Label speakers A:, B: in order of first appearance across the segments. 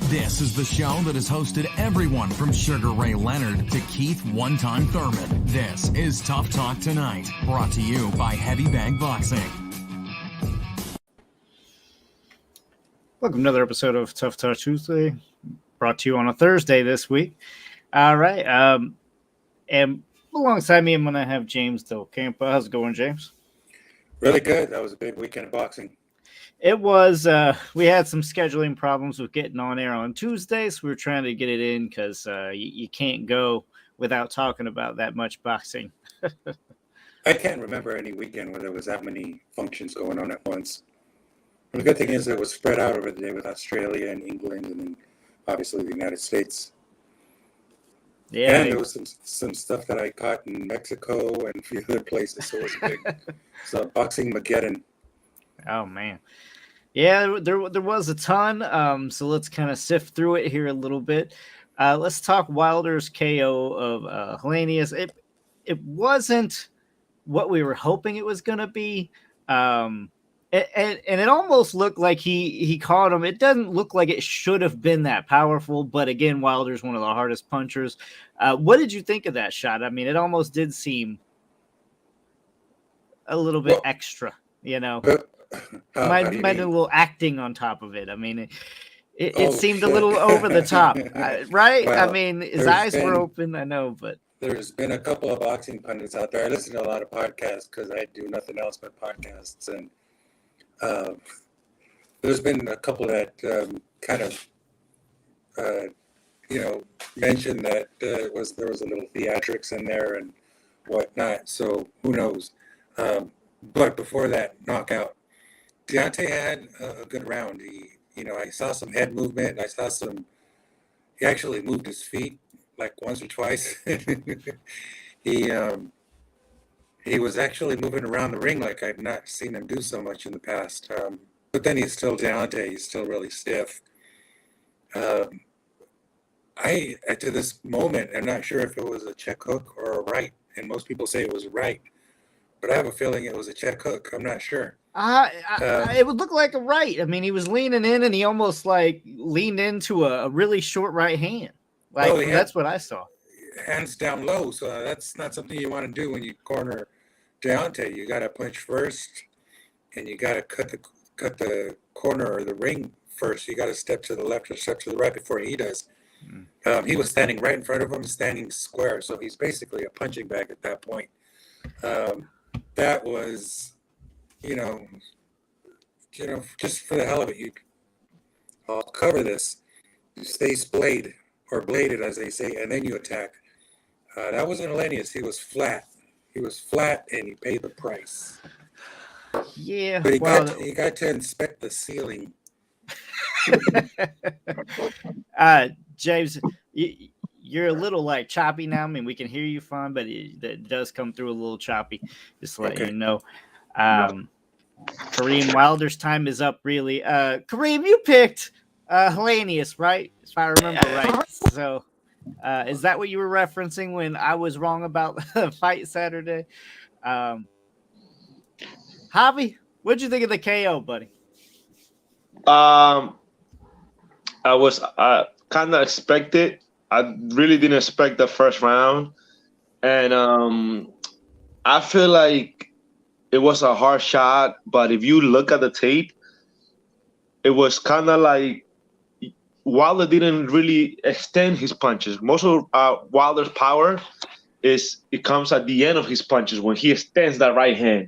A: This is the show that has hosted everyone from Sugar Ray Leonard to Keith One-Time Thurman. This is Tough Talk Tonight, brought to you by Heavy Bag Boxing.
B: Welcome to another episode of Tough Talk Tuesday, brought to you on a Thursday this week. All right, and alongside me, I'm going to have James Del Campo. How's it going, James?
C: Really good. That was a big weekend of boxing.
B: It was. We had some scheduling problems with getting on air on Tuesday, so we were trying to get it in because you can't go without talking about that much boxing.
C: I can't remember any weekend where there was that many functions going on at once. And the good thing is it was spread out over the day with Australia and England and then obviously the United States.
B: Yeah,
C: and there was some stuff that I caught in Mexico and a few other places. So it was a big boxing Mageddon.
B: Oh, man. Yeah, there was a ton. So let's kind of sift through it here a little bit. Let's talk Wilder's KO of Helenius. It wasn't what we were hoping it was going to be. And it almost looked like he caught him. It doesn't look like it should have been that powerful. But again, Wilder's one of the hardest punchers. What did you think of that shot? I mean, it almost did seem a little bit extra, you know. Might have a little acting on top of it. I mean, it seemed a little over the top, right?
C: Well,
B: I mean, his eyes were open, I know, but
C: there's been a couple of boxing pundits out there. I listen to a lot of podcasts because I do nothing else but podcasts, and there's been a couple that kind of mentioned that there was a little theatrics in there and whatnot. So who knows? But before that knockout, Deontay had a good round. I saw some head movement. He actually moved his feet like once or twice. He was actually moving around the ring like I've not seen him do so much in the past. But then he's still Deontay. He's still really stiff. To this moment, I'm not sure if it was a check hook or a right. And most people say it was right. But I have a feeling it was a check hook. I'm not sure.
B: It would look like a right. I mean, he was leaning in and he almost like leaned into a really short right hand. That's what I saw.
C: Hands down low. So that's not something you want to do when you corner Deontay. You got to punch first and you got to cut the corner or the ring first. You got to step to the left or step to the right before he does. He was standing right in front of him, standing square. So he's basically a punching bag at that point. That was, just for the hell of it, I'll cover this. You stay splayed or bladed, as they say, and then you attack. That wasn't Helenius. He was flat. And he paid the price.
B: Yeah.
C: But he got to inspect the ceiling.
B: James, you're a little like choppy now. I mean, we can hear you fine, but it does come through a little choppy. Just to let you know. Kareem, Wilder's time is up, really. Kareem, you picked Helenius, right? If I remember right. So is that what you were referencing when I was wrong about the fight Saturday? Javi, what'd you think of the KO, buddy?
D: I was kind of expected. I really didn't expect the first round. And I feel like it was a hard shot. But if you look at the tape, it was kind of like Wilder didn't really extend his punches. Most of Wilder's power comes at the end of his punches when he extends that right hand.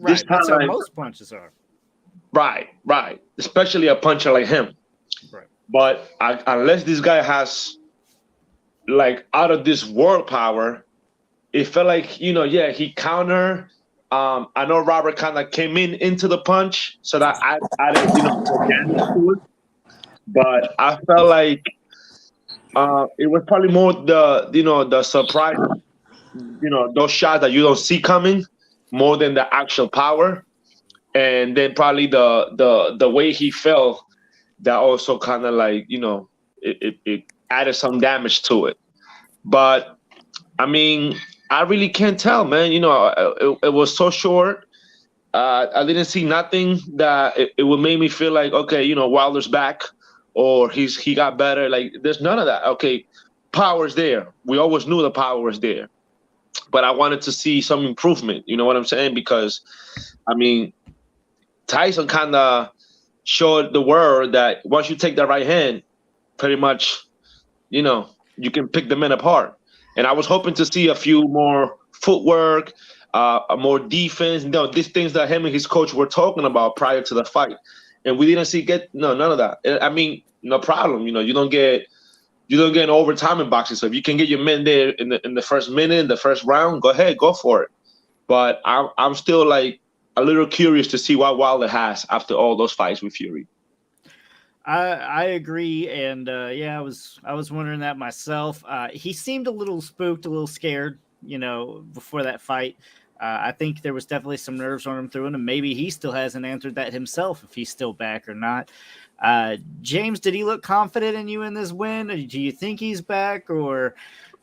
B: Right, that's how most punches are.
D: Right. Especially a puncher like him.
B: Right.
D: But unless this guy has like out of this world power, it felt like, he countered. I know Robert kind of came into the punch, so that I damage to it. But I felt like it was probably more the surprise, those shots that you don't see coming more than the actual power. And then probably the way he fell, that also kind of like, it added some damage to it. But, I mean, I really can't tell, man. It was so short. I didn't see nothing that it would make me feel like, okay, Wilder's back or he got better. Like, there's none of that. Okay, power's there. We always knew the power was there, but I wanted to see some improvement. You know what I'm saying? Because, I mean, Tyson kind of showed the world that once you take that right hand, pretty much, you know, you can pick the men apart. And I was hoping to see a few more footwork, more defense, these things that him and his coach were talking about prior to the fight. And we didn't none of that. I mean, no problem. You know, you don't get an overtime in boxing. So if you can get your men there in the first minute, in the first round, go ahead, go for it. But I'm still like a little curious to see what Wilder has after all those fights with Fury.
B: I agree, and I was wondering that myself. He seemed a little spooked, a little scared, you know, before that fight. I think there was definitely some nerves on him through it, and maybe he still hasn't answered that himself if he's still back or not. James, did he look confident in you in this win? Do you think he's back, or,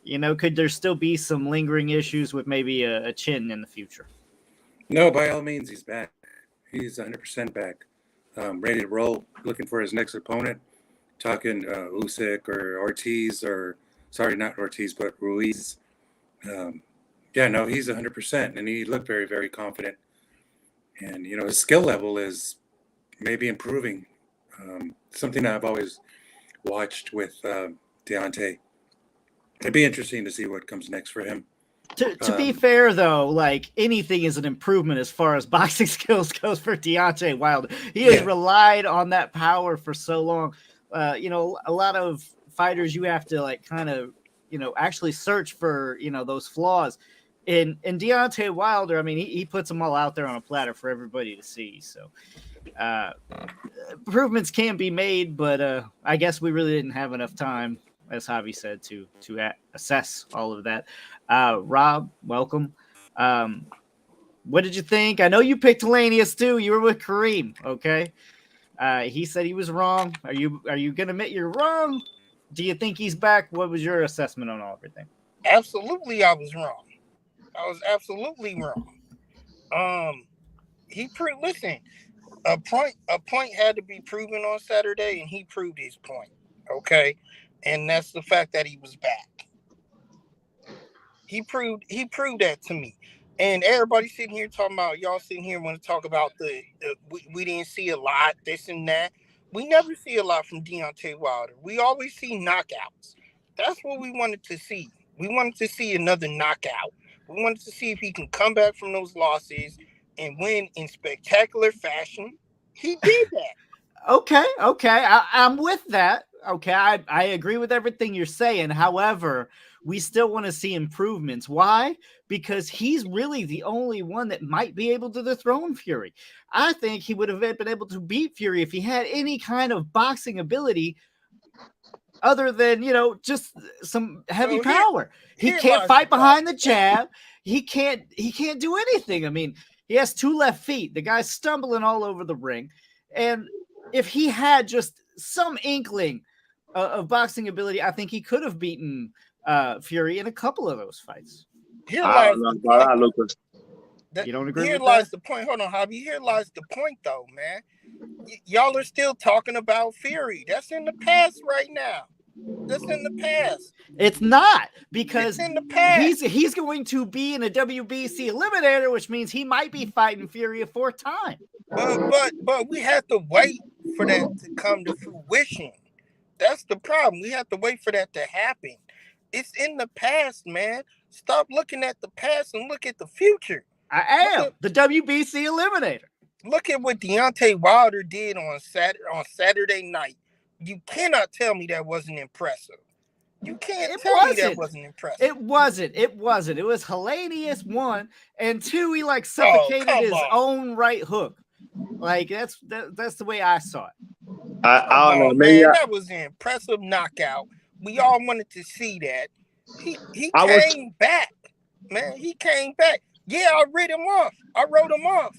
B: you know, could there still be some lingering issues with maybe a chin in the future?
C: No, by all means, he's back. He's 100% back. Ready to roll, looking for his next opponent, talking Usyk or Ortiz, or sorry, not Ortiz, but Ruiz. He's 100%, and he looked very, very confident. And, you know, his skill level is maybe improving. Something I've always watched with Deontay. It'd be interesting to see what comes next for him.
B: To be fair, though, like, anything is an improvement as far as boxing skills goes for Deontay Wilder. He has relied on that power for so long. You know, a lot of fighters, you have to, like, kind of, you know, actually search for, you know, those flaws. In Deontay Wilder, I mean, he puts them all out there on a platter for everybody to see. So improvements can be made, but I guess we really didn't have enough time, as Javi said, to assess all of that. Rob, welcome. What did you think? I know you picked Helenius too. You were with Kareem, okay? He said he was wrong. Are you going to admit you're wrong? Do you think he's back? What was your assessment on everything?
E: Absolutely, I was wrong. I was absolutely wrong. Listen, a point had to be proven on Saturday, and he proved his point. Okay, and that's the fact that he was back. He proved that to me. And everybody sitting here talking about, y'all sitting here want to talk about we didn't see a lot, this and that. We never see a lot from Deontay Wilder. We always see knockouts. That's what we wanted to see. We wanted to see another knockout. We wanted to see if he can come back from those losses and win in spectacular fashion. He did that.
B: Okay. I'm with that. Okay, I agree with everything you're saying. However, we still want to see improvements. Why? Because he's really the only one that might be able to dethrone Fury. I think he would have been able to beat Fury if he had any kind of boxing ability other than, you know, just some heavy power. He can't fight behind the jab. He can't do anything. I mean, he has 2 left feet. The guy's stumbling all over the ring. And if he had just some inkling of boxing ability, I think he could have beaten Fury in a couple of those fights.
E: You don't agree
B: here
E: with lies that? The point. Hold on, Javi. Here lies the point, though, man. Y'all are still talking about Fury. That's in the past right now. That's in the past.
B: It's not, because
E: it's in the past.
B: He's going to be in a WBC eliminator, which means he might be fighting Fury a 4th time.
E: But we have to wait for that to come to fruition. That's the problem. We have to wait for that to happen. It's in the past, man. Stop looking at the past and look at the future.
B: I am the WBC eliminator.
E: Look at what Deontay Wilder did on Saturday night. You cannot tell me that wasn't impressive. You can't tell me that wasn't impressive.
B: It wasn't. It was Helenius 1, and 2, he like suffocated his own right hook. Like that's the way I saw it.
D: I don't know,
E: man. That was an impressive knockout. We all wanted to see that. He came back, man. He came back. Yeah, I wrote him off.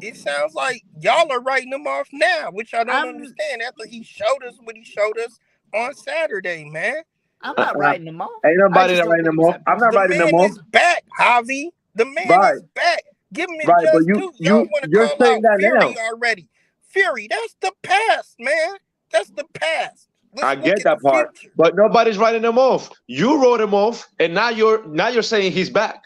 E: It sounds like y'all are writing him off now, which I don't understand. After he showed us what he showed us on Saturday, man.
B: I'm not writing him off.
D: Ain't nobody writing him off. I'm not writing him off.
E: The man is back, Javi. The man is back. Give him just two. Y'all want to call out Fury already. Fury, that's the past, man. That's the past.
D: I get that part, but nobody's writing him off. You wrote him off, and now you're saying he's back.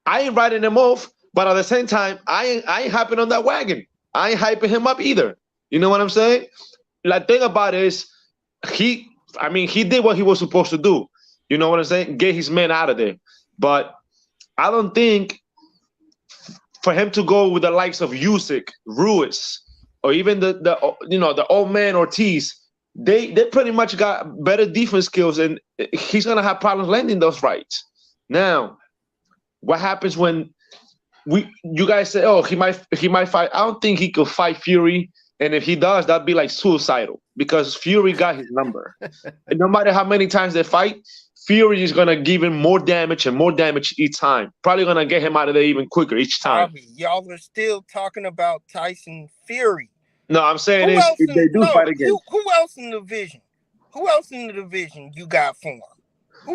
D: I ain't writing him off, but at the same time, I ain't hyping on that wagon. I ain't hyping him up either. You know what I'm saying? The thing about it is, he did what he was supposed to do. You know what I'm saying? Get his men out of there. But I don't think for him to go with the likes of Usyk, Ruiz, or even the old man Ortiz, they pretty much got better defense skills, and he's gonna have problems landing those fights. Now, what happens when you guys say, oh, he might fight? I don't think he could fight Fury, and if he does, that'd be like suicidal because Fury got his number. And no matter how many times they fight, Fury is gonna give him more damage and more damage each time. Probably gonna get him out of there even quicker each time.
E: Y'all are still talking about Tyson Fury.
D: No, I'm saying if they do fight again.
E: Who else in the division? Who else in the division you got for him?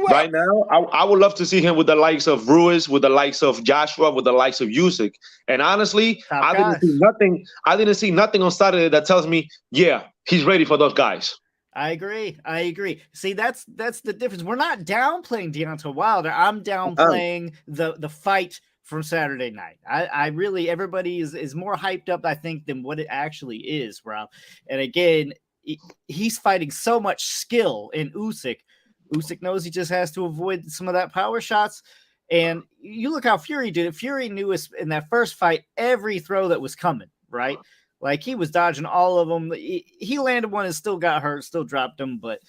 D: Right now, I would love to see him with the likes of Ruiz, with the likes of Joshua, with the likes of Usyk. And honestly, I didn't see nothing on Saturday that tells me, yeah, he's ready for those guys.
B: I agree. See, that's the difference. We're not downplaying Deontay Wilder. I'm downplaying the fight from Saturday night. I really, everybody is more hyped up, I think, than what it actually is, Rob. And again, he's fighting so much skill in Usyk. Usyk knows he just has to avoid some of that power shots. And you look how Fury did it. Fury knew in that first fight every throw that was coming, right? Like he was dodging all of them. He landed one and still got hurt, still dropped him, but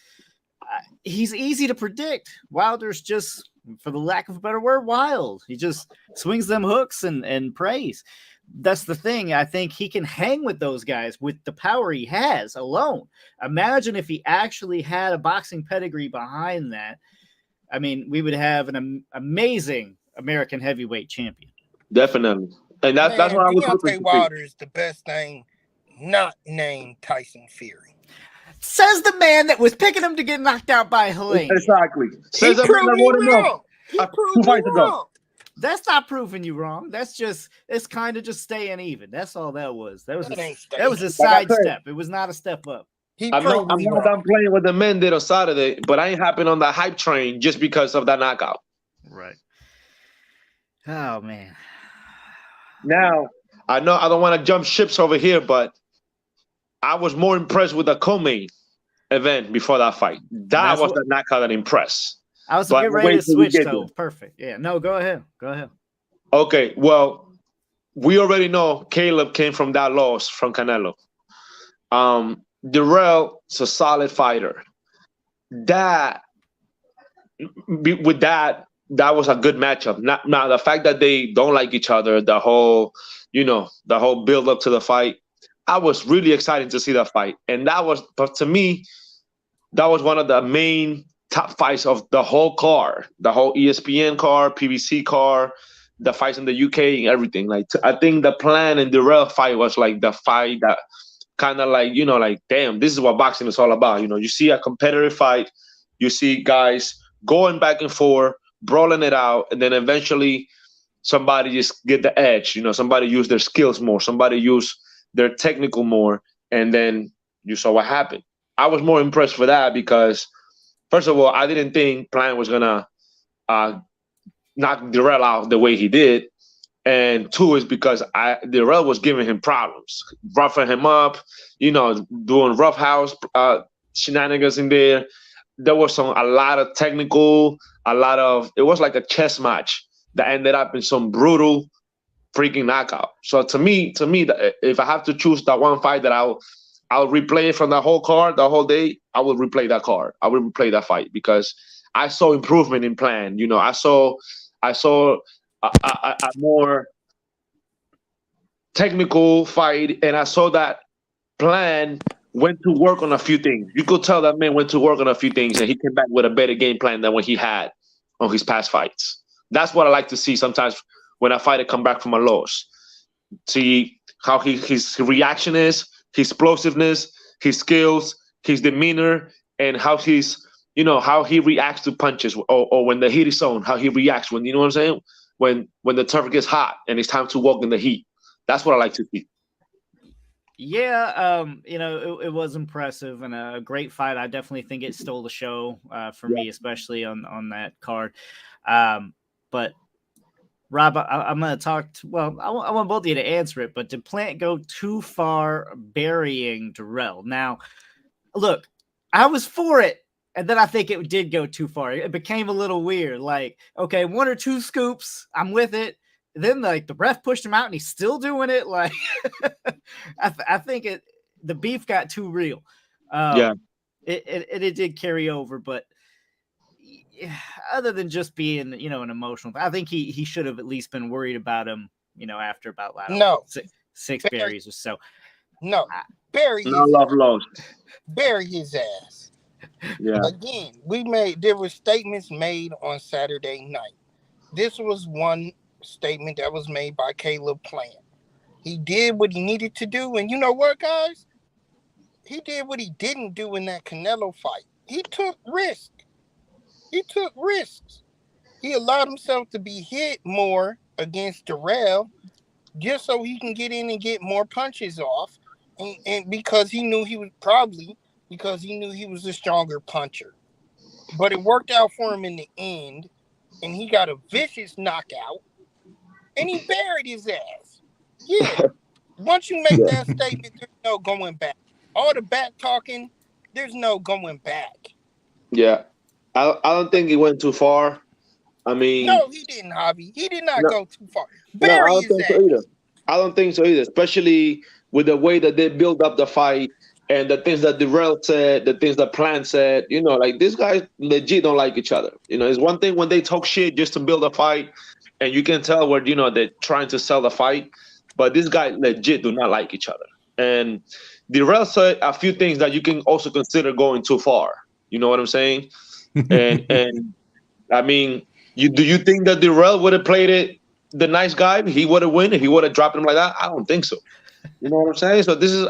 B: he's easy to predict. Wilder's just, for the lack of a better word, wild. He just swings them hooks and prays. That's the thing. I think he can hang with those guys with the power he has alone. Imagine if he actually had a boxing pedigree behind that. I mean, we would have an amazing American heavyweight champion.
D: Definitely. And that's what I was hoping.
E: Deontay Wilder is the best thing not named Tyson Fury.
B: Says the man that was picking him to get knocked out by Helenius.
D: Exactly.
E: Says the man that wanted him wrong.
B: That's not proving you wrong. It's kind of just staying even. That's all that was. That was a sidestep. It was not a step up.
D: I'm not done playing what the men did on Saturday, but I ain't hopping on the hype train just because of that knockout.
B: Right. Oh man.
D: Now, I know I don't want to jump ships over here, but I was more impressed with the co-main event before that fight. That was the knockout that impressed.
B: I was getting ready to switch, though. Perfect. Yeah. No, go ahead.
D: Okay. Well, we already know Caleb came from that loss from Canelo. Dirrell's a solid fighter. That was a good matchup. Now, the fact that they don't like each other, the whole build up to the fight, I was really excited to see that fight. And but to me, that was one of the main top fights of the whole card, the whole ESPN card, PBC card, the fights in the UK and everything. Like, I think the Plan and Dirrell fight was like the fight that kind of like, damn, this is what boxing is all about. You see a competitive fight, you see guys going back and forth, brawling it out, and then eventually somebody just get the edge. Somebody use their skills more, somebody use their technical more, and then you saw what happened. I was more impressed for that because, first of all, I didn't think Plan was gonna knock Dirrell out the way he did, and two is because Dirrell was giving him problems, roughing him up, doing roughhouse shenanigans in there. There was a lot of technical, it was like a chess match that ended up in some brutal freaking knockout. So to me, if I have to choose that one fight that I'll replay it from the whole card, the whole day, I will replay that card. I will replay that fight because I saw improvement in Plan. I saw a more technical fight, and I saw that Plan went to work on a few things. You could tell that man went to work on a few things, and he came back with a better game plan than what he had on his past fights. That's what I like to see sometimes when a fighter come back from a loss. See how his reaction is, his explosiveness, his skills, his demeanor, and how how he reacts to punches, or when the heat is on, how he reacts when, you know what I'm saying? When the turf gets hot and it's time to walk in the heat. That's what I like to see.
B: Yeah, it was impressive and a great fight. I definitely think it stole the show for me, especially on that card. But Rob, I'm going to talk. I want both of you to answer it. But did Plant go too far burying Darrell? Now, look, I was for it, and then I think it did go too far. It became a little weird. Like, okay, 1 or 2 scoops, I'm with it. Then like the ref pushed him out, and he's still doing it. Like, I think the beef got too real. It did carry over, but other than just being an emotional, I think he should have at least been worried about him. After about six berries or so.
E: No, bury his
D: love lost.
E: Bury his ass.
D: Yeah.
E: Again, there were statements made on Saturday night. This was one statement that was made by Caleb Plant. He did what he needed to do, and you know what, guys? He did what he didn't do in that Canelo fight. He took risks. He allowed himself to be hit more against Darrell just so he can get in and get more punches off. And because he knew he was a stronger puncher. But it worked out for him in the end, and he got a vicious knockout, and he buried his ass. Yeah. Once you make that statement, there's no going back. All the back talking, there's no going back.
D: Yeah. I don't think he went too far. I mean,
E: no, he didn't, Hobby. He did not go too far.
D: I don't think so either. I don't think so either, especially with the way that they build up the fight and the things that Darrell said, the things that Plant said. Like these guys legit don't like each other. It's one thing when they talk shit just to build a fight, and you can tell where they're trying to sell the fight, but these guys legit do not like each other. And Darrell said a few things that you can also consider going too far. You know what I'm saying? And I mean, do you think that Darrell would have played it the nice guy? He would have won if he would have dropped him like that? I don't think so. You know what I'm saying? So this is,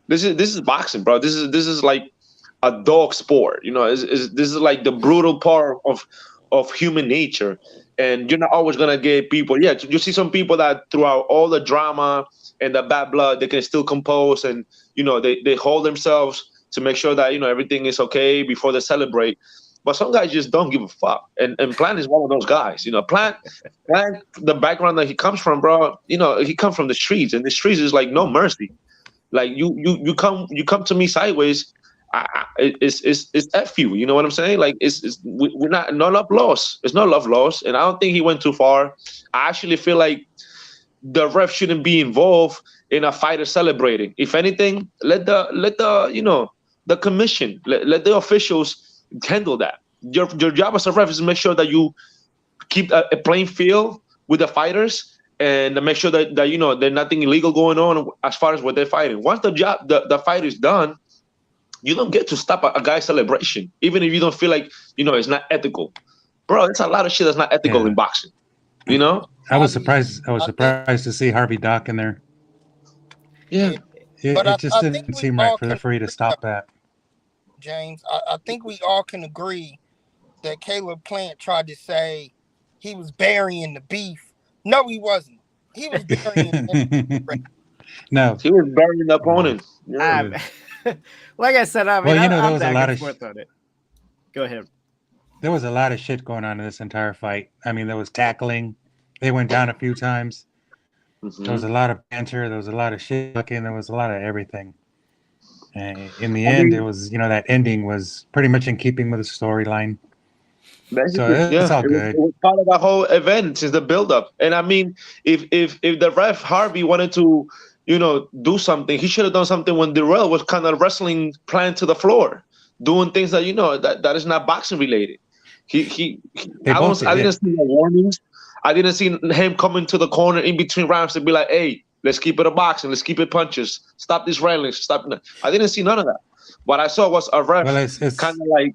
D: this is boxing, bro. This is like a dog sport. This is like the brutal part of human nature. And you're not always gonna get people. Yeah, you see some people that throughout all the drama and the bad blood, they can still compose and they hold themselves to make sure that everything is okay before they celebrate. But some guys just don't give a fuck. And Plant is one of those guys. Plant, the background that he comes from, bro, he comes from the streets, and the streets is like no mercy. Like you come to me sideways, it's F you. You know what I'm saying? Like we're not no love lost. It's no love lost. And I don't think he went too far. I actually feel like the ref shouldn't be involved in a fighter celebrating. If anything, let the commission, let the officials handle that. Your job as a ref is to make sure that you keep a playing field with the fighters and to make sure that there's nothing illegal going on as far as what they're fighting. Once the fight is done, you don't get to stop a guy's celebration, even if you don't feel like it's not ethical. Bro, there's a lot of shit that's not ethical in boxing.
F: I was surprised to see Harvey Dock in there.
D: Yeah.
F: It just didn't seem right for the referee to stop that.
E: James, I think we all can agree that Caleb Plant tried to say he was burying the beef. No, he wasn't. He was burying
F: No.
D: He was burying the opponent.
B: Yeah. Like I said,
F: there was a lot of
B: on it. Go ahead.
F: There was a lot of shit going on in this entire fight. I mean, there was tackling. They went down a few times. Mm-hmm. There was a lot of banter. There was a lot of shit looking. There was a lot of everything. And in the end, it was, that ending was pretty much in keeping with the storyline. So it's all good.
D: It was part of the whole event since the build-up. And I mean, if the ref Harvey wanted to, do something, he should have done something when Darrell was kind of wrestling Plant to the floor, doing things that that is not boxing related. I didn't see no warnings. I didn't see him coming to the corner in between rounds to be like, hey, let's keep it a boxing. Let's keep it punches. Stop these railings. Stop. I didn't see none of that. What I saw was a ref kind of like,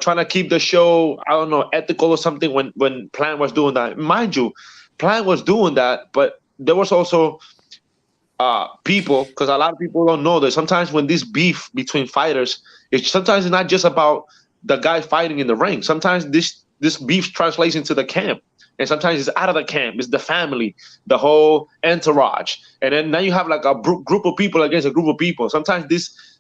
D: trying to keep the show, I don't know, ethical or something when Plant was doing that. Mind you, Plant was doing that, but there was also people, because a lot of people don't know that sometimes when this beef between fighters, it's sometimes not just about the guy fighting in the ring. Sometimes this beef translates into the camp. and sometimes it's out of the camp. It's the family, the whole entourage, and then now you have like a group of people against a group of people. Sometimes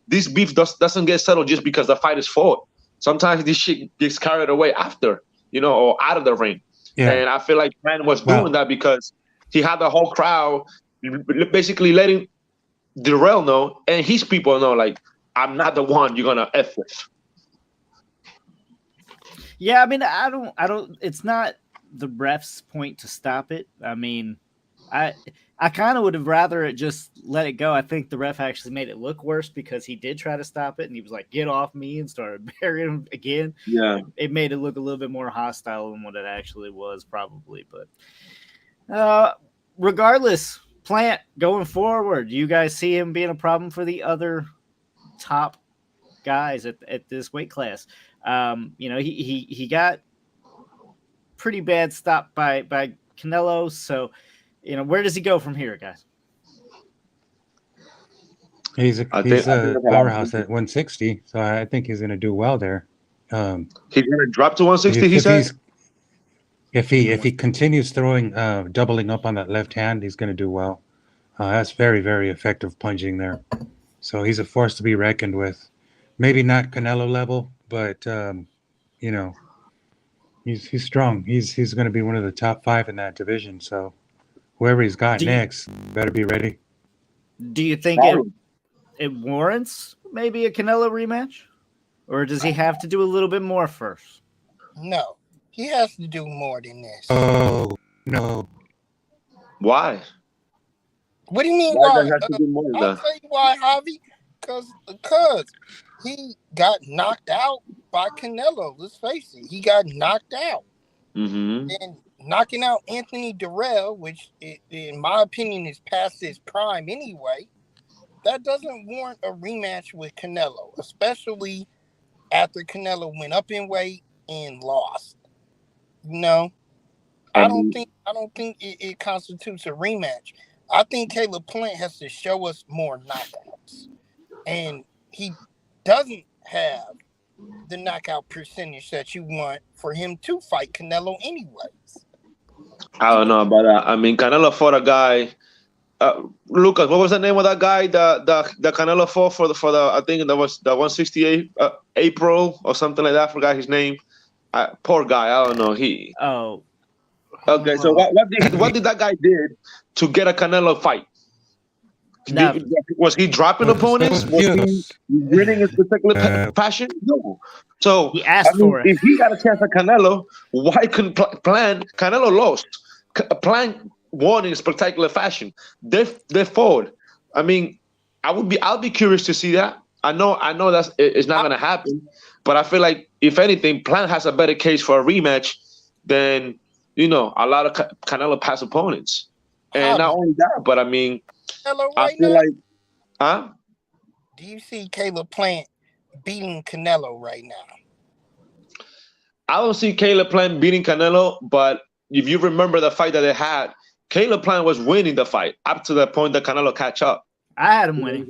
D: this beef doesn't get settled just because the fight is fought. Sometimes this shit gets carried away after, or out of the ring.
F: Yeah.
D: And I feel like Plant was doing that because he had the whole crowd basically letting Darrell know and his people know, like, I'm not the one you're gonna F with.
B: Yeah, I mean, I don't. It's not the ref's point to stop it. I mean, I kind of would have rather it just let it go. I think the ref actually made it look worse because he did try to stop it and he was like, "Get off me," and started burying him again.
D: Yeah,
B: it made it look a little bit more hostile than what it actually was, probably. But regardless, Plant going forward, do you guys see him being a problem for the other top guys at this weight class? He got pretty bad stopped by Canelo. So, where does he go from here, guys?
F: He's a powerhouse at 160, so I think he's going to do well there.
D: He's going to drop to 160. He said.
F: If he continues throwing, doubling up on that left hand, he's going to do well. That's very, very effective punching there. So he's a force to be reckoned with. Maybe not Canelo level, but he's strong. He's going to be one of the top 5 in that division. So whoever he's got next better be ready.
B: Do you think it warrants maybe a Canelo rematch, or does he have to do a little bit more first?
E: No, he has to do more than this.
F: Oh no!
D: Why?
E: What do you mean?
D: Why?
E: I'll tell you why, Javi. Because he got knocked out by Canelo. Let's face it, he got knocked out.
D: Mm-hmm.
E: And knocking out Anthony Darrell, which in my opinion is past his prime anyway, that doesn't warrant a rematch with Canelo, especially after Canelo went up in weight and lost. I don't think it constitutes a rematch. I think Caleb Plant has to show us more knockouts. And he doesn't have the knockout percentage that you want for him to fight Canelo anyways.
D: I don't know about that. I mean, Canelo fought a guy. Lucas, what was the name of that guy? The Canelo fought for the I think that was the 168 April or something like that. I forgot his name. Poor guy. I don't know. Okay, so what did that guy did to get a Canelo fight? Was he dropping opponents? Was he winning his particular passion? No. So
B: he asked for it.
D: If he got a chance at Canelo, why couldn't Canelo lost? Plant won in spectacular fashion. They fought. I mean, I'll be curious to see that. I know it's not going to happen, but I feel like if anything, Plant has a better case for a rematch than a lot of Canelo past opponents. And not only that, but I mean, I feel like, huh?
E: Do you see Caleb Plant beating Canelo right now?
D: I don't see Caleb Plant beating Canelo, but if you remember the fight that they had, Caleb Plant was winning the fight up to the point that Canelo catch up.
B: I had him winning.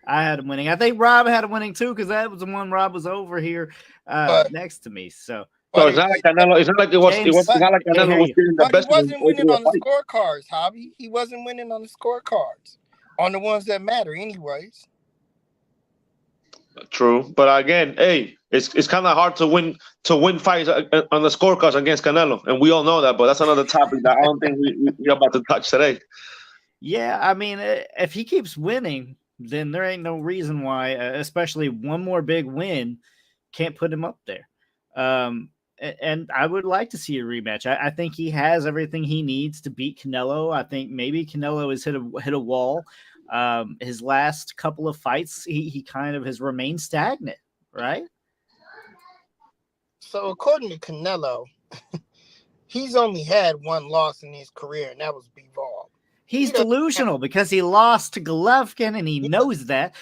B: I think Rob had him winning too, because that was the one Rob was over here next to me. So
D: it's not like Canelo. It's not like it was. It's not like Canelo was getting the best.
E: He wasn't winning on the scorecards, Javi. He wasn't winning on the scorecards, on the ones that matter, anyways.
D: True, but again, it's kind of hard to win fights on the scorecards against Canelo, and we all know that. But that's another topic that I don't think we're about to touch today.
B: Yeah, I mean, if he keeps winning, then there ain't no reason why, especially one more big win, can't put him up there. And I would like to see a rematch. I think he has everything he needs to beat Canelo. I think maybe Canelo has hit a wall. His last couple of fights, he kind of has remained stagnant, right?
E: So according to Canelo, he's only had one loss in his career, and that was Bivol.
B: He's delusional because he lost to Golovkin, and he knows that.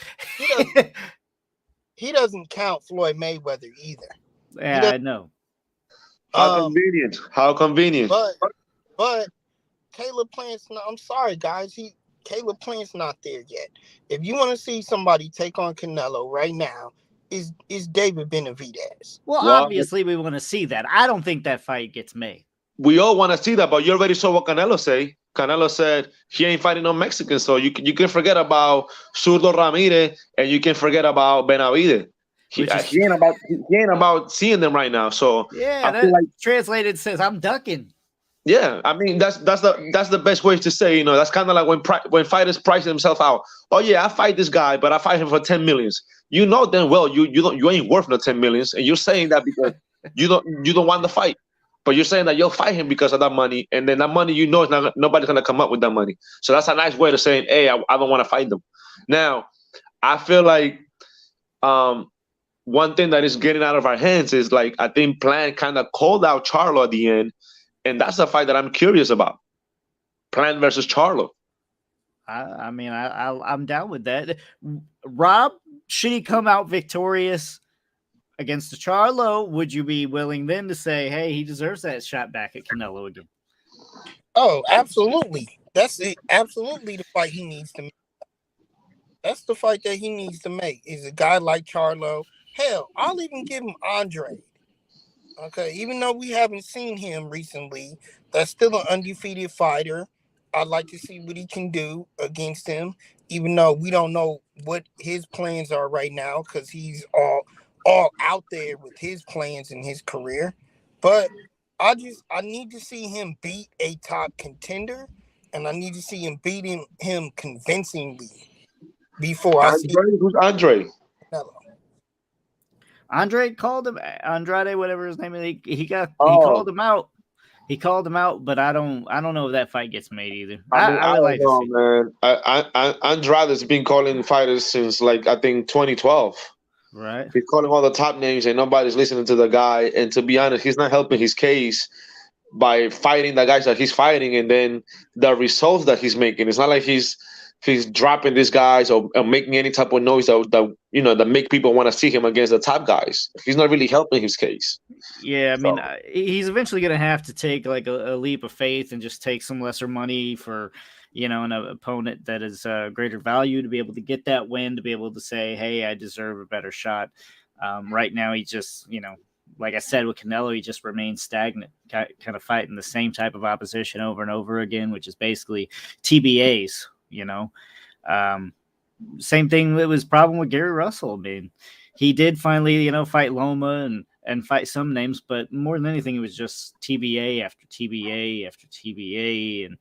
E: He doesn't count Floyd Mayweather either.
B: Yeah, I know.
D: How convenient.
E: But Caleb Plant's not. I'm sorry, guys. Caleb Plant's not there yet. If you want to see somebody take on Canelo right now, is David Benavidez.
B: Well, obviously we want to see that. I don't think that fight gets made.
D: we all want to see that, but you already saw what Canelo say. Canelo said he ain't fighting no Mexicans, so you can forget about Zurdo Ramirez and you can forget about Benavidez. He,
B: Which is
D: he ain't about seeing them right now. So
B: yeah,
D: I feel
B: that
D: like
B: translated says I'm ducking.
D: yeah, I mean that's the best way to say, that's kind of like when fighters price themselves out. Oh yeah, I fight this guy, but I fight him for 10 millions. You know damn well you ain't worth no 10 millions, and you're saying that because you don't want the fight, but you're saying that you'll fight him because of that money, and then that money is not nobody's gonna come up with that money. So that's a nice way of saying, hey, I don't want to fight them. Now I feel like um one thing that is getting out of our hands is like I think Plant kind of called out Charlo at the end, and that's a fight that I'm curious about. Plant versus Charlo.
B: I mean, I'm down with that. Rob, should he come out victorious against the Charlo? Would you be willing then to say, hey, he deserves that shot back at Canelo again?
E: Oh, absolutely. That's it. Absolutely the fight he needs to make. That's the fight that he needs to make. Is a guy like Charlo. Hell, I'll even give him Andre. Okay, even though we haven't seen him recently, that's still an undefeated fighter. I'd like to see what he can do against him, even though we don't know what his plans are right now because he's all out there with his plans in his career. But I need to see him beat a top contender, and I need to see him beating him convincingly before I see
D: Andre, who's Andre?
E: Canelo.
B: Andre called him Andrade, whatever his name is. He
D: Oh,
B: called him out. He called him out, but I don't know if that fight gets made either.
D: I mean,
B: I
D: I
B: really
D: don't
B: like to
D: know,
B: see.
D: man. Andrade's been calling fighters since like I think 2012.
B: Right.
D: He's calling all the top names, and nobody's listening to the guy. And to be honest, he's not helping his case by fighting the guys that he's fighting, and then the results that he's making. It's not like he's dropping these guys or making any type of noise that make people want to see him against the top guys. He's not really helping his case.
B: Yeah, I mean,
D: So
B: he's eventually going to have to take like a leap of faith and just take some lesser money for, an opponent that is greater value to be able to get that win, to be able to say, hey, I deserve a better shot. Right now, he just, like I said with Canelo, he just remains stagnant, kind of fighting the same type of opposition over and over again, which is basically TBAs, Same thing that was problem with Gary Russell. I mean, he did finally, fight Loma and fight some names, but more than anything, it was just TBA after TBA after TBA, and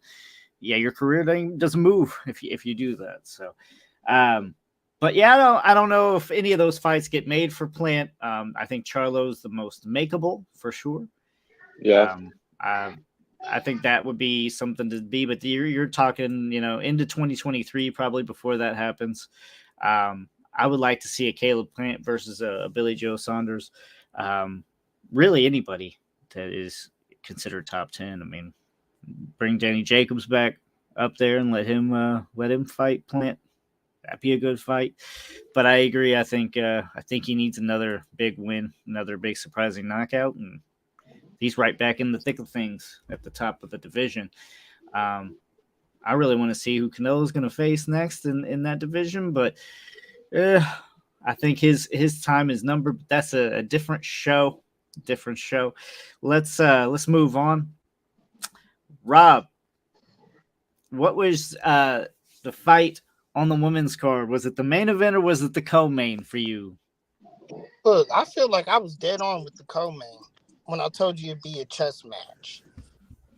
B: yeah, your career doesn't move if you do that. So, but yeah, I don't know if any of those fights get made for Plant. I think Charlo's the most makeable for sure.
D: yeah,
B: I think that would be something to be, but you're talking, into 2023, probably before that happens. I would like to see a Caleb Plant versus a Billy Joe Saunders. Really anybody that is considered top 10. I mean, bring Danny Jacobs back up there and let him fight Plant. That'd be a good fight. But I agree. I think he needs another big win, another big surprising knockout, and he's right back in the thick of things at the top of the division. I really want to see who Canelo's going to face next in that division, but I think his time is numbered. But that's a different show. Let's move on. Rob, what was the fight on the women's card? Was it the main event or was it the co-main for you?
E: Look, I feel like I was dead on with the co-main when I told you it'd be a chess match.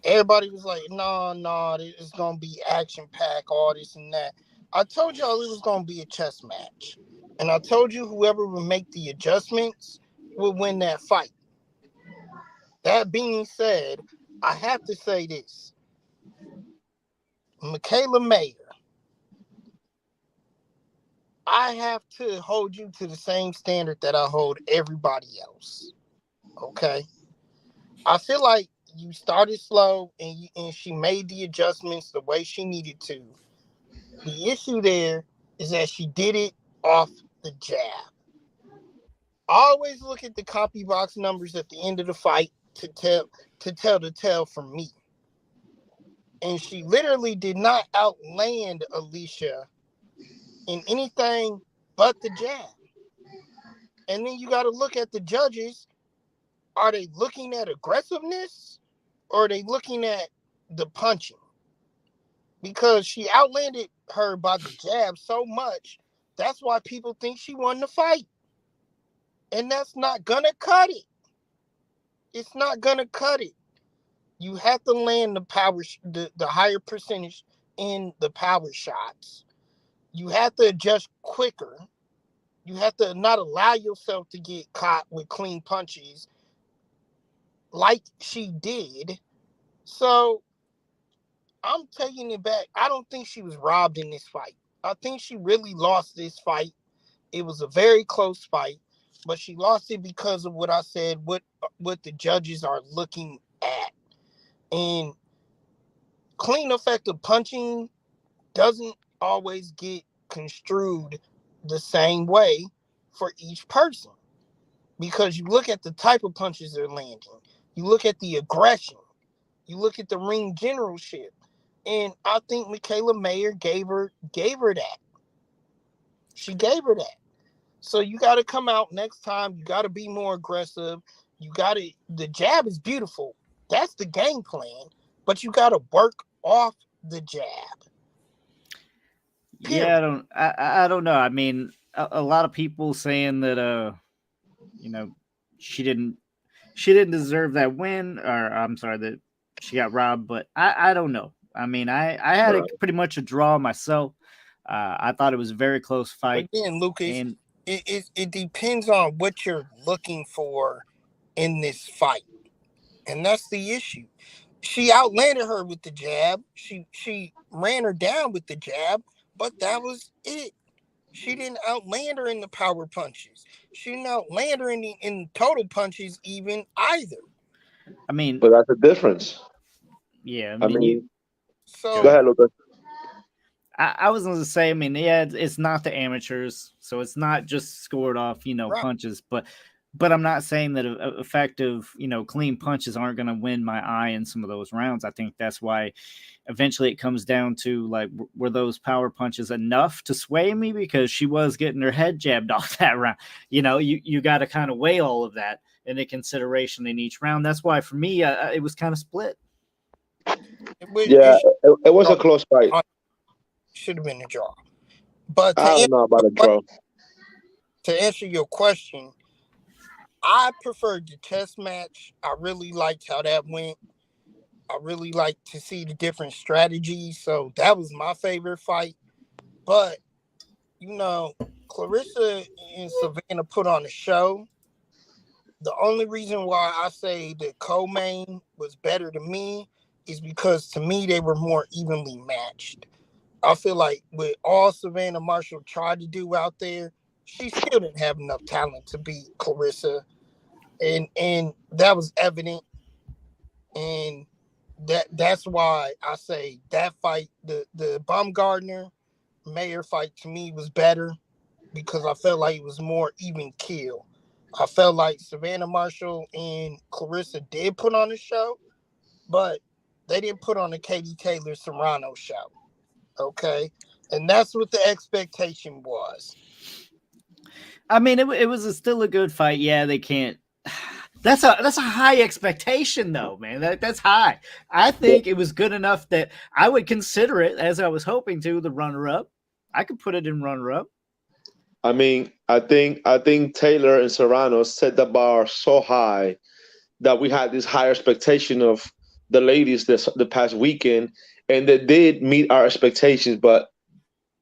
E: Everybody was like, no, it's going to be action-packed, all this and that. I told y'all it was going to be a chess match. And I told you whoever would make the adjustments would win that fight. That being said, I have to say this. Michaela Mayer, I have to hold you to the same standard that I hold everybody else. Okay? I feel like you started slow and she made the adjustments the way she needed to. The issue there is that she did it off the jab. Always look at the copy box numbers at the end of the fight to tell the tale from me. And she literally did not outland Alicia in anything but the jab. And then you got to look at the judges. Are they looking at aggressiveness or are they looking at the punching? Because she outlanded her by the jab so much, that's why people think she won the fight. And that's not gonna cut it. It's not gonna cut it. You have to land the power, the higher percentage in the power shots. You have to adjust quicker. You have to not allow yourself to get caught with clean punches like she did. So I'm taking it back. I don't think she was robbed in this fight. I think she really lost this fight. It was a very close fight, but she lost it because of what I said, what the judges are looking at. And clean, effective punching doesn't always get construed the same way for each person, because you look at the type of punches they're landing, you look at the aggression, you look at the ring generalship, and I think Michaela Mayer gave her that. She gave her that. So you got to come out next time. You got to be more aggressive. The jab is beautiful. That's the game plan, but you got to work off the jab. Period.
B: Yeah, I don't know. I mean, a lot of people saying that she didn't deserve that win, or I'm sorry that she got robbed, but I don't know. I mean, I had it pretty much a draw myself. I thought it was a very close fight.
E: Again, Lucas,
B: and
E: it depends on what you're looking for in this fight, and that's the issue. She outlanded her with the jab. She ran her down with the jab, but that was it. She didn't outland her in the power punches. She didn't outland her in total punches even either.
B: I mean,
D: But that's the difference.
B: Yeah,
D: I mean,
E: so
D: go ahead, Lucas.
B: I was going to say, I mean, yeah, it's not the amateurs, so it's not just scored off,
E: right.
B: punches, but I'm not saying that effective, clean punches aren't going to win my eye in some of those rounds. I think that's why eventually it comes down to, like, were those power punches enough to sway me? Because she was getting her head jabbed off that round. You got to kind of weigh all of that into consideration in each round. That's why for me, it was kind of split.
D: It was a close fight.
E: Should have been a draw. But
D: I don't know about a draw.
E: To answer your question, I preferred the chess match. I really liked how that went. I really liked to see the different strategies. So that was my favorite fight. But, Clarissa and Savannah put on a show. The only reason why I say the co-main was better to me is because, to me, they were more evenly matched. I feel like with all Savannah Marshall tried to do out there, she still didn't have enough talent to beat Clarissa. And that was evident. And that's why I say that fight, the Baumgartner Mayer fight, to me was better, because I felt like it was more even kill. I felt like Savannah Marshall and Clarissa did put on the show, but they didn't put on the Katie Taylor Serrano show. Okay, and that's what the expectation was.
B: I mean, it was still a good fight. Yeah, they can't. That's a high expectation, though, man. That's high. I think it was good enough that I would consider it, as I was hoping to, the runner-up. I could put it in runner-up.
D: I mean, I think Taylor and Serrano set the bar so high that we had this higher expectation of the ladies the past weekend, and they did meet our expectations, but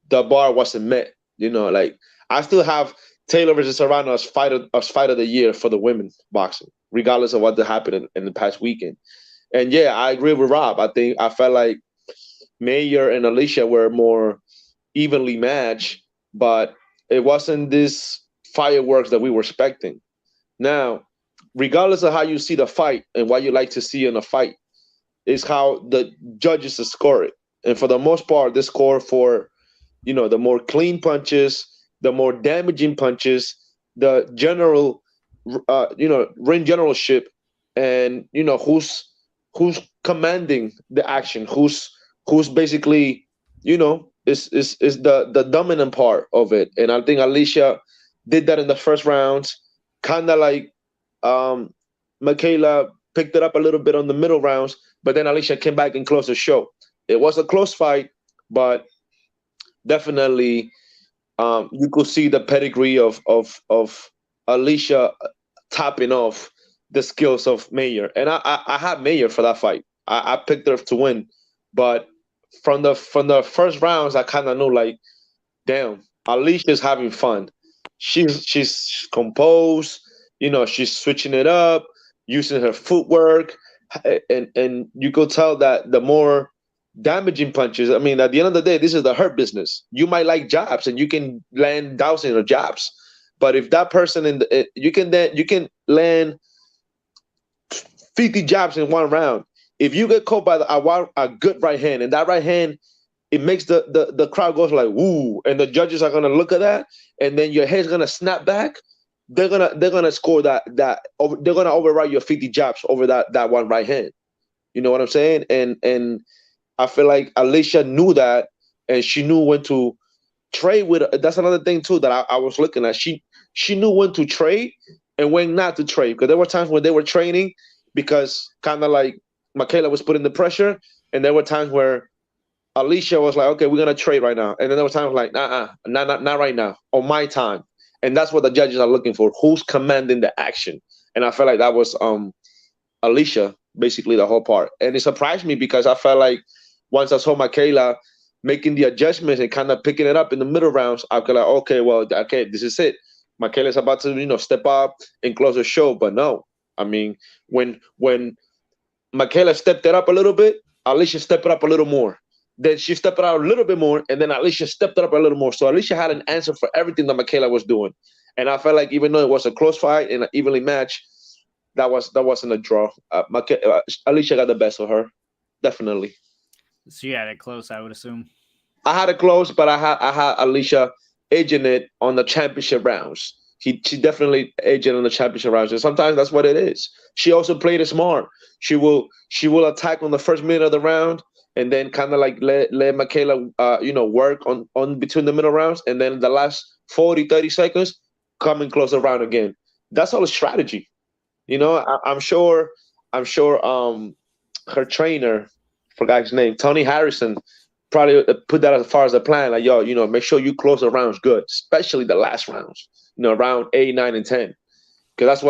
D: the bar wasn't met. Like, I still have Taylor versus Serrano as fight of the year for the women boxing, regardless of what happened in the past weekend. And yeah, I agree with Rob. I felt like Mayer and Alicia were more evenly matched, but it wasn't this fireworks that we were expecting. Now, regardless of how you see the fight and what you like to see in a fight, is how the judges score it. And for the most part, they score for, the more clean punches, the more damaging punches, the general, ring generalship, and who's commanding the action, who's basically, is the dominant part of it. And I think Alicia did that in the first round, kind of like Michaela picked it up a little bit on the middle rounds, but then Alicia came back and closed the show. It was a close fight, but definitely you could see the pedigree of Alicia topping off the skills of Mayer. And I had Mayer for that fight. I picked her to win, but from the first rounds, I kind of knew like, damn, Alicia's having fun. She's composed. She's switching it up, using her footwork, and you could tell that the more damaging punches. I mean, at the end of the day, this is the hurt business. You might like jabs, and you can land thousands of jabs, but if that person you can land 50 jabs in one round. If you get caught by a good right hand, and that right hand, it makes the crowd goes like woo, and the judges are gonna look at that, and then your head's gonna snap back. They're gonna score that they're gonna override your 50 jabs over that one right hand. You know what I'm saying? And I feel like Alicia knew that, and she knew when to trade with. That's another thing too that I was looking at. She knew when to trade and when not to trade, because there were times when they were training because kind of like Michaela was putting the pressure, and there were times where Alicia was like, okay, we're gonna trade right now, and then there were times like, not right now, on my time, and that's what the judges are looking for. Who's commanding the action? And I felt like that was Alicia basically the whole part, and it surprised me because I felt like once I saw Michaela making the adjustments and kind of picking it up in the middle rounds, I was like, okay, this is it. Michaela's about to step up and close the show, but no, I mean when Michaela stepped it up a little bit, Alicia stepped it up a little more. Then she stepped it out a little bit more, and then Alicia stepped it up a little more. So Alicia had an answer for everything that Michaela was doing. And I felt like even though it was a close fight and an evenly match, that wasn't a draw. Alicia got the best of her, definitely.
B: So you had it close, I would assume.
D: I had it close, but I had Alicia edging it on the championship rounds. She definitely edged it on the championship rounds, and sometimes that's what it is. She also played it smart. She will attack on the first minute of the round, and then kind of like let Michaela work on between the middle rounds, and then the last 40-30 seconds come and close the round again. That's all a strategy. I'm sure her trainer, forgot his name, Tony Harrison, probably put that as far as the plan, like, make sure you close the rounds good, especially the last rounds, round 8, 9, and 10, because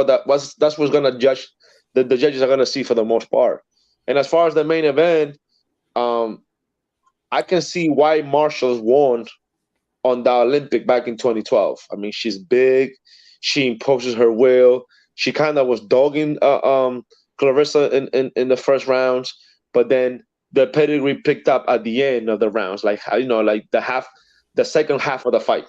D: that's what's gonna judge. The judges are gonna see for the most part. And as far as the main event, I can see why Marshall's won on the Olympic back in 2012. I mean, she's big, she imposes her will. She kind of was dogging Clarissa in the first rounds, but then the pedigree picked up at the end of the rounds, like the second half of the fight,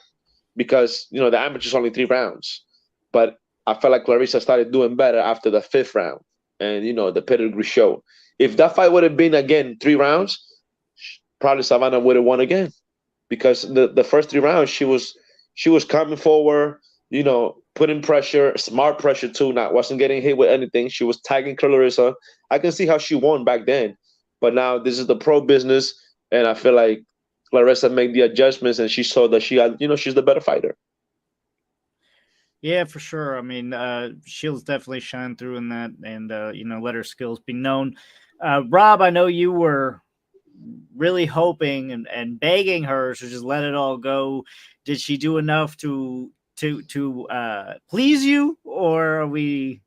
D: because the amateur's only 3 rounds, but I felt like Clarissa started doing better after the 5th round, and the pedigree showed. If that fight would have been again 3 rounds, probably Savannah would have won again, because the first 3 rounds she was coming forward, putting pressure, smart pressure too, wasn't getting hit with anything. She was tagging Clarissa. I can see how she won back then. But now this is the pro business, and I feel like Clarissa made the adjustments, and she saw that she had, she's the better fighter.
B: Yeah, for sure. I mean, Shields definitely shined through in that, and let her skills be known. Rob, I know you were really hoping and begging her to just let it all go. Did she do enough to please you, or are we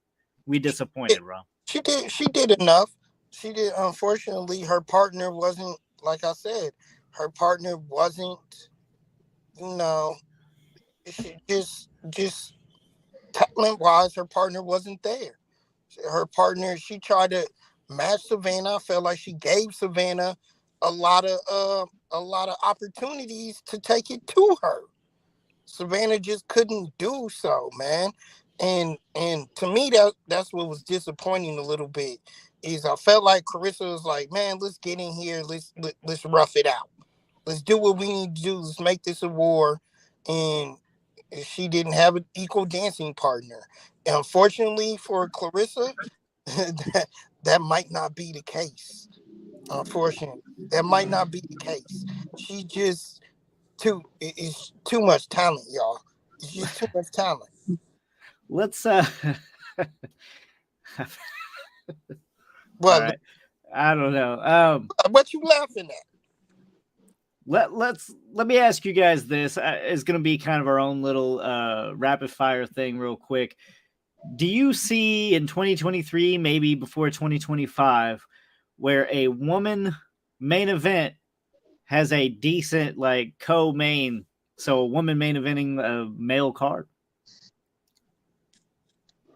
B: disappointed, Rob?
E: She did enough. She did. Unfortunately, her partner wasn't, like I said, her partner wasn't, just talent wise, her partner wasn't there. Her partner, she tried to match Savannah. I felt like she gave Savannah a lot of opportunities to take it to her. Savannah just couldn't do so, man. And to me, that's what was disappointing a little bit. Is I felt like Carissa was like, man, let's get in here, let's rough it out, let's do what we need to do, let's make this a war. And she didn't have an equal dancing partner. And unfortunately for Clarissa, that might not be the case. Unfortunately, that might not be the case. She just it's too much talent, y'all. It's just too much talent.
B: Let's
E: Well,
B: All right. I don't know.
E: what you laughing at?
B: Let me ask you guys this. It's going to be kind of our own little rapid fire thing, real quick. Do you see in 2023, maybe before 2025, where a woman main event has a decent like co-main, so a woman main eventing a male card?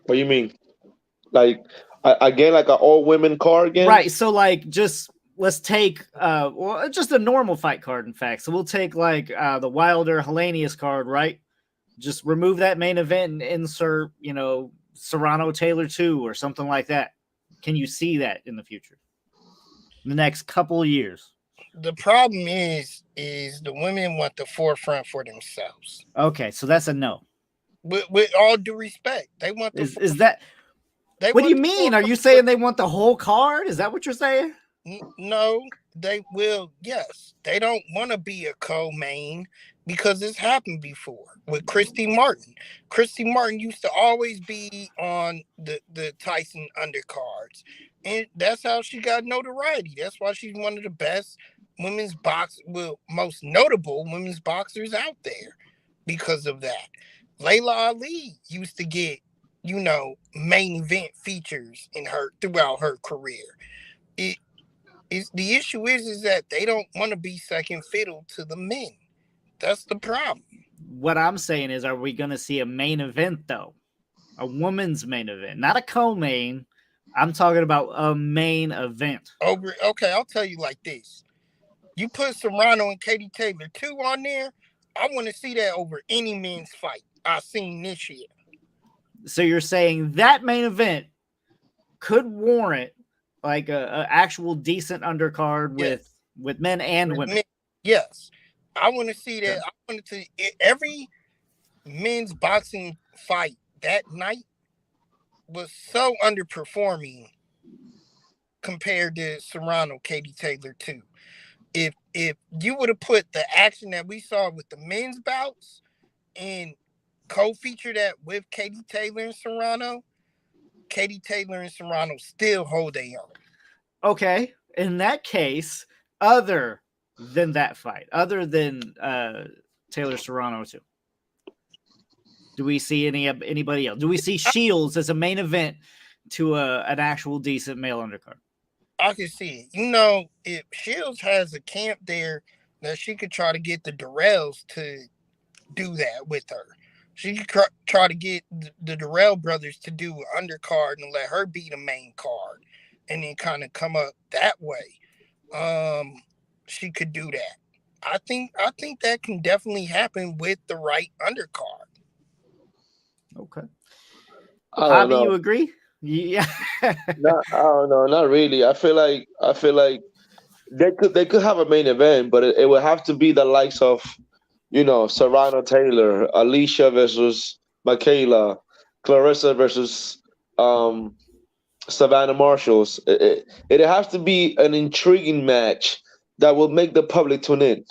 D: What do you mean? Like again, like an all women card again?
B: Right. So like just let's take well just a normal fight card, in fact. So we'll take like the Wilder Helenius card, right? Just remove that main event and insert, Serrano Taylor 2 or something like that. Can you see that in the future? In the next couple of years?
E: The problem is the women want the forefront for themselves.
B: Okay, so that's a no.
E: With all due respect, they want the
B: Is that what do you mean? Are you saying they want the whole card? Is that what you're saying?
E: No, they will. Yes, they don't want to be a co-main because it's happened before with Christy Martin. Christy Martin used to always be on the Tyson undercards, and that's how she got notoriety. That's why she's one of the best most notable women's boxers out there because of that. Layla Ali used to get, main event features throughout her career. The issue is that they don't want to be second fiddle to the men. That's the problem.
B: What I'm saying is, are we going to see a main event, though? A woman's main event, not a co-main. I'm talking about a main event.
E: Okay, I'll tell you like this. You put Serrano and Katie Taylor 2 on there, I want to see that over any men's fight I've seen this year.
B: So you're saying that main event could warrant like a actual decent undercard with men and women?
E: Men, yes. I want to see that. I want to see every men's boxing fight that night was so underperforming compared to Serrano, Katie Taylor 2. If you would have put the action that we saw with the men's bouts and co-feature that with Katie Taylor and Serrano, Katie Taylor and Serrano still hold their own.
B: Okay. In that case, other than that fight, other than Taylor Serrano 2, do we see anybody else? Do we see Shields as a main event to an actual decent male undercard?
E: I can see it. If Shields has a camp there, that she could try to get the Durrells to do that with her. She could try to get the Durrell brothers to do an undercard and let her be the main card, and then kind of come up that way. She could do that. I think that can definitely happen with the right undercard.
B: Okay.
D: Javi,
B: you agree? Yeah.
D: No, I don't know. Not really. I feel like they could have a main event, but it would have to be the likes of, Serrano Taylor, Alicia versus Michaela, Clarissa versus Savannah Marshalls. It has to be an intriguing match that will make the public tune in,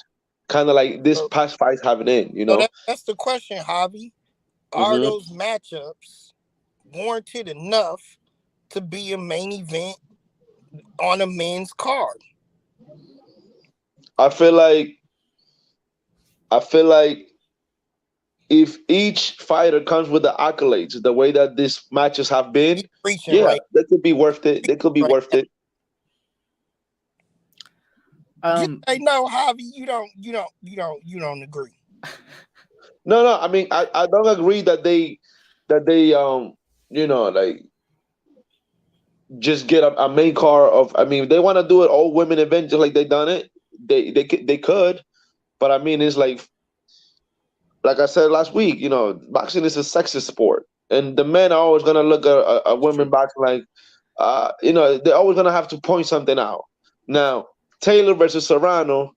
D: kind of like this past fights have it in.
E: So that's the question, Javi. Are those matchups warranted enough to be a main event on a men's card?
D: I feel like if each fighter comes with the accolades, the way that these matches have been,
E: right?
D: They could be worth it. They could be worth it.
E: No, Javi, you don't agree.
D: No. I mean, I don't agree that they like just get a main card of. I mean, if they want to do it all women event just like they done it, they could. But I mean, it's like I said last week, boxing is a sexist sport, and the men are always gonna look at a women boxing like, they're always gonna have to point something out. Now, Taylor versus Serrano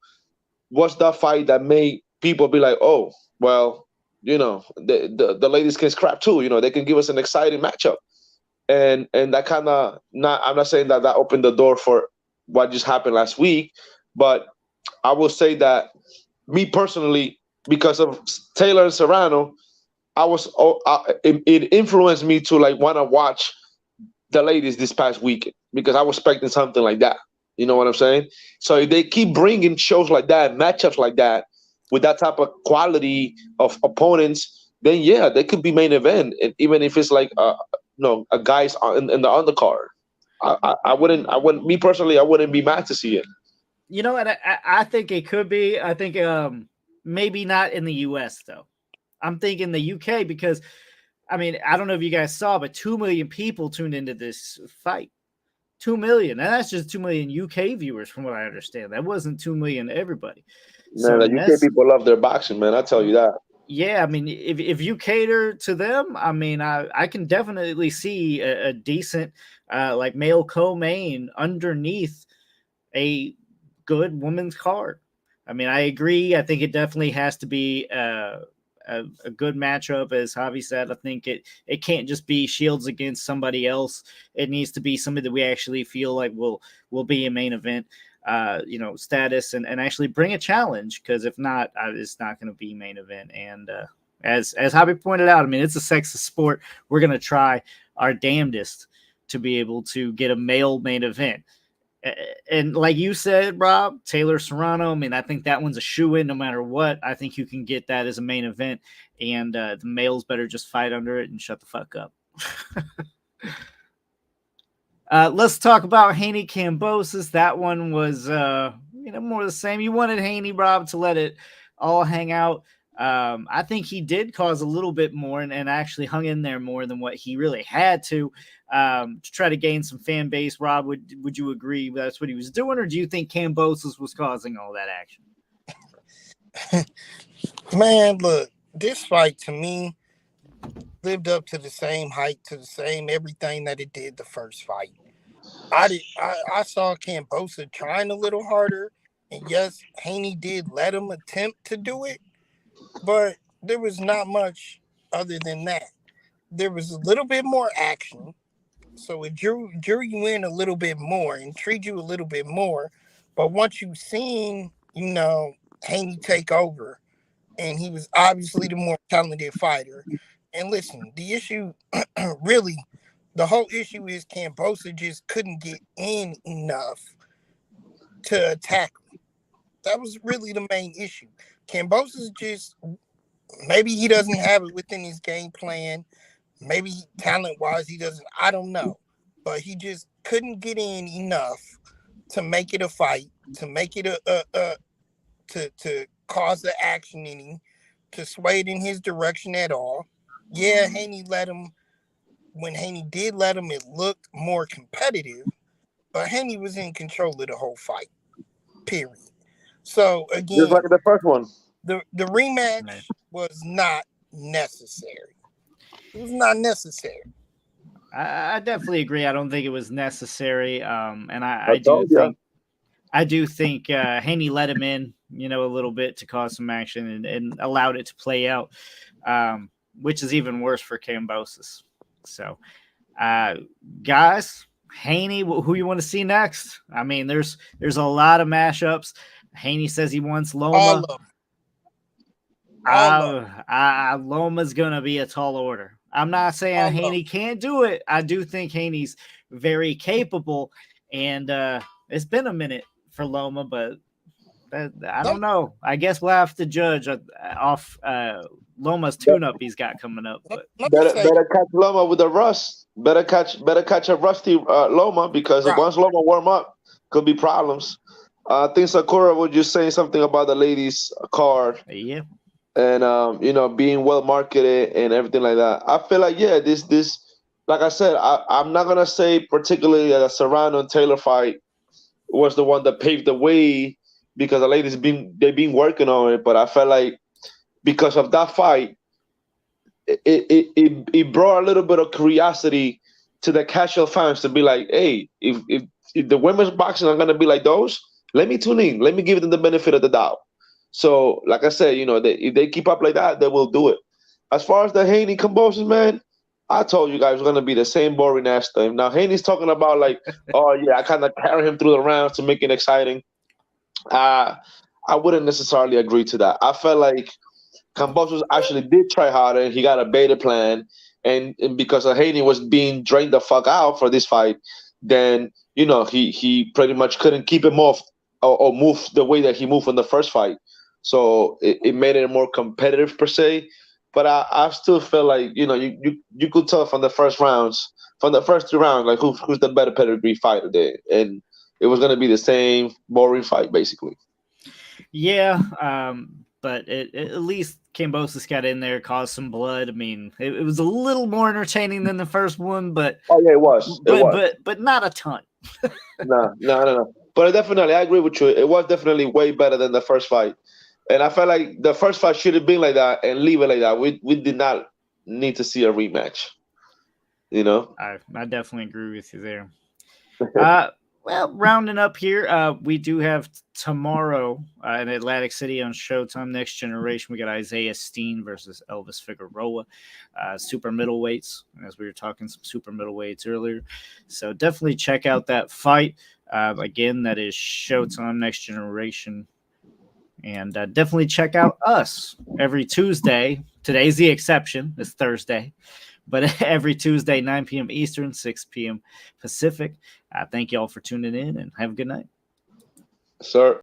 D: was that fight that made people be like, oh, well, the ladies can scrap too. They can give us an exciting matchup, and that kind of I'm not saying that opened the door for what just happened last week, but I will say that me personally, because of Taylor and Serrano, it influenced me to want to watch the ladies this past weekend because I was expecting something like that. You know what I'm saying? So if they keep bringing shows like that, matchups like that, with that type of quality of opponents, then yeah, they could be main event, and even if it's like a guys in the undercard. I wouldn't. Me personally, I wouldn't be mad to see it.
B: You know, and I think it could be. I think maybe not in the U.S. though. I'm thinking the U.K. because, I mean, I don't know if you guys saw, but 2 million people tuned into this fight. 2 million, and that's just 2 million UK viewers, from what I understand. That wasn't 2 million everybody.
D: Man,
B: So
D: the UK people love their boxing, man. I tell you that.
B: yeah, I mean, if you cater to them, I mean, I can definitely see a decent like male co-main underneath a good women's card. I mean, I agree. I think it definitely has to be a good matchup, as Javi said. I think it can't just be Shields against somebody else. It needs to be somebody that we actually feel like will be a main event status and actually bring a challenge, because if not, it's not going to be main event. And as Javi pointed out, I mean, it's a sexist sport. We're going to try our damnedest to be able to get a male main event. And like you said, Rob, Taylor Serrano, I mean, I think that one's a shoe-in no matter what. I think you can get that as a main event, and the males better just fight under it and shut the fuck up. Let's talk about Haney Kambosos. That one was, more of the same. You wanted Haney, Rob, to let it all hang out. I think he did cause a little bit more and actually hung in there more than what he really had to try to gain some fan base. Rob, would you agree that's what he was doing, or do you think Kambosos was causing all that action?
E: Man, look, this fight to me lived up to the same height, to the same everything that it did the first fight. I saw Kambosos trying a little harder, and yes, Haney did let him attempt to do it, but there was not much other than that. There was a little bit more action, so it drew you in a little bit more, intrigued you a little bit more. But once you've seen, Haney take over, and he was obviously the more talented fighter. And listen, the issue, really, the whole issue is Kambosos just couldn't get in enough to attack him. That was really the main issue. Kambosos just, maybe he doesn't have it within his game plan. Maybe talent-wise he doesn't. I don't know. But he just couldn't get in enough to make it a fight, to make it to cause the action in him, to sway it in his direction at all. Yeah, Haney let him. When Haney did let him, it looked more competitive. But Haney was in control of the whole fight. Period. So again,
D: just like the first one,
E: the rematch was not necessary. It was not necessary.
B: I definitely agree. I don't think it was necessary. And I do think Haney let him in, a little bit to cause some action and allowed it to play out, which is even worse for Kambosos. So, guys, Haney, who you want to see next? I mean, there's a lot of mashups. Haney says he wants Loma. Loma's going to be a tall order. I'm not saying Haney can't do it. I do think Haney's very capable, and it's been a minute for Loma, but I don't know. I guess we'll have to judge off Loma's tune-up he's got coming up. But
D: better catch Loma with a rust. Better catch a rusty Loma, because once Loma warm up, could be problems. I think Sakura was just saying something about the ladies' card.
B: Yeah.
D: And being well marketed and everything like that. I feel like this like I said, I'm not gonna say particularly that the Serrano and Taylor fight was the one that paved the way, because the ladies they've been working on it. But I felt like because of that fight, it brought a little bit of curiosity to the casual fans to be like, hey, if the women's boxing are gonna be like those, let me tune in. Let me give them the benefit of the doubt. So, like I said, if they keep up like that, they will do it. As far as the Haney Kambosos, man, I told you guys it's going to be the same boring ass thing. Now, Haney's talking about like, oh, yeah, I kind of carry him through the rounds to make it exciting. I wouldn't necessarily agree to that. I felt like Kambosos actually did try harder. He got a beta plan. and because Haney was being drained the fuck out for this fight, then he pretty much couldn't keep him off or move the way that he moved in the first fight. So it made it more competitive per se. But I still feel like you could tell from the first rounds, from the first 3 rounds, like who's the better pedigree fighter there, and it was gonna be the same boring fight basically.
B: Yeah, but at least Kambosos got in there, caused some blood. I mean, it was a little more entertaining than the first one, but
D: Oh yeah, it was.
B: But not a ton.
D: No. But definitely, I agree with you. It was definitely way better than the first fight, and I felt like the first fight should have been like that and leave it like that. We did not need to see a rematch.
B: I definitely agree with you there. Well, rounding up here, we do have tomorrow in Atlantic City on Showtime Next Generation. We got Isaiah Steen versus Elvis Figueroa, super middleweights, as we were talking some super middleweights earlier. So definitely check out that fight. Again, that is Showtime Next Generation. And definitely check out us every Tuesday. Today's the exception. It's Thursday. But every Tuesday, 9 p.m. Eastern, 6 p.m. Pacific. Thank you all for tuning in and have a good night.
D: Sir.